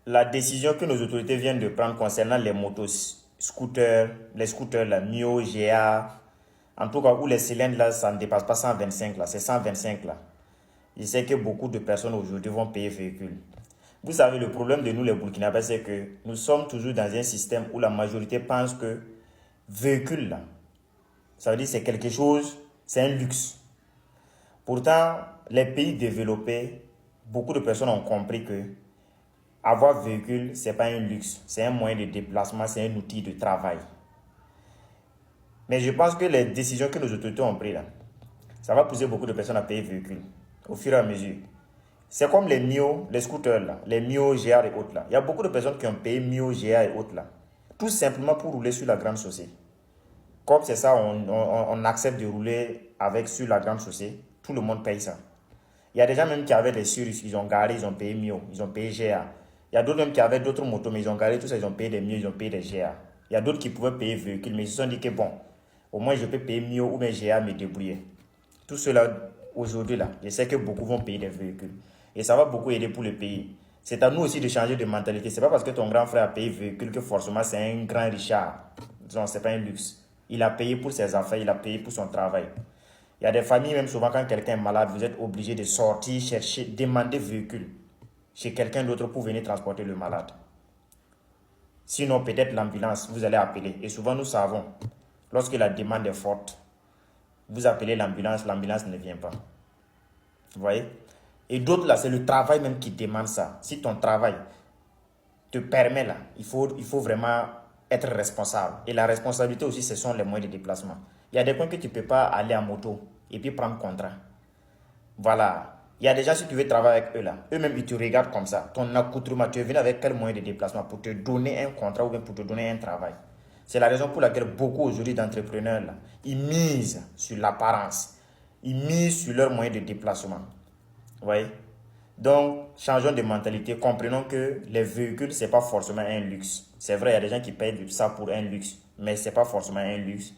la décision que nos autorités viennent de prendre concernant les motos, scooters, les scooters, la Mio, GA, en tout cas où les cylindres là, ça ne dépasse pas 125 là, c'est 125 là. Je sais que beaucoup de personnes aujourd'hui vont payer véhicule. Vous savez, le problème de nous les Burkinabés, c'est que nous sommes toujours dans un système où la majorité pense que véhicule là, ça veut dire c'est quelque chose, c'est un luxe. Pourtant, les pays développés, beaucoup de personnes ont compris que avoir véhicule, ce n'est pas un luxe, c'est un moyen de déplacement, c'est un outil de travail. Mais je pense que les décisions que nos autorités ont prises là, ça va pousser beaucoup de personnes à payer véhicule au fur et à mesure. C'est comme les Mio, les scooters là, les Mio, GR et autres là. Il y a beaucoup de personnes qui ont payé Mio, GR et autres là, tout simplement pour rouler sur la grande chaussée. Comme c'est ça, on accepte de rouler avec sur la grande chaussée, tout le monde paye ça. Il y a des gens même qui avaient des Surus, ils ont garé, ils ont payé Mio, ils ont payé GA. Il y a d'autres même qui avaient d'autres motos, mais ils ont garé tout ça, ils ont payé des Mio, ils ont payé des GA. Il y a d'autres qui pouvaient payer véhicule, mais ils se sont dit que bon, au moins je peux payer Mio ou mes GA me débrouiller. Tout cela, aujourd'hui là, je sais que beaucoup vont payer des véhicules. Et ça va beaucoup aider pour le pays. C'est à nous aussi de changer de mentalité. C'est pas parce que ton grand frère a payé véhicule que forcément c'est un grand richard. Disons, c'est pas un luxe. Il a payé pour ses affaires, il a payé pour son travail. Il y a des familles, même souvent quand quelqu'un est malade, vous êtes obligé de sortir, chercher, demander véhicule chez quelqu'un d'autre pour venir transporter le malade. Sinon, peut-être l'ambulance, vous allez appeler. Et souvent, nous savons, lorsque la demande est forte, vous appelez l'ambulance, l'ambulance ne vient pas. Vous voyez? Et d'autres, là, c'est le travail même qui demande ça. Si ton travail te permet, là, il faut vraiment être responsable. Et la responsabilité aussi, ce sont les moyens de déplacement. Il y a des points que tu ne peux pas aller en moto et puis prendre contrat. Voilà. Il y a des gens, si tu veux travailler avec eux là, eux-mêmes, ils te regardent comme ça. Ton accoutrement, tu es venu avec quel moyen de déplacement pour te donner un contrat ou bien pour te donner un travail. C'est la raison pour laquelle beaucoup aujourd'hui d'entrepreneurs là, ils misent sur l'apparence. Ils misent sur leurs moyens de déplacement. Vous voyez? Donc, changeons de mentalité. Comprenons que les véhicules, ce n'est pas forcément un luxe. C'est vrai, il y a des gens qui payent ça pour un luxe, mais ce n'est pas forcément un luxe.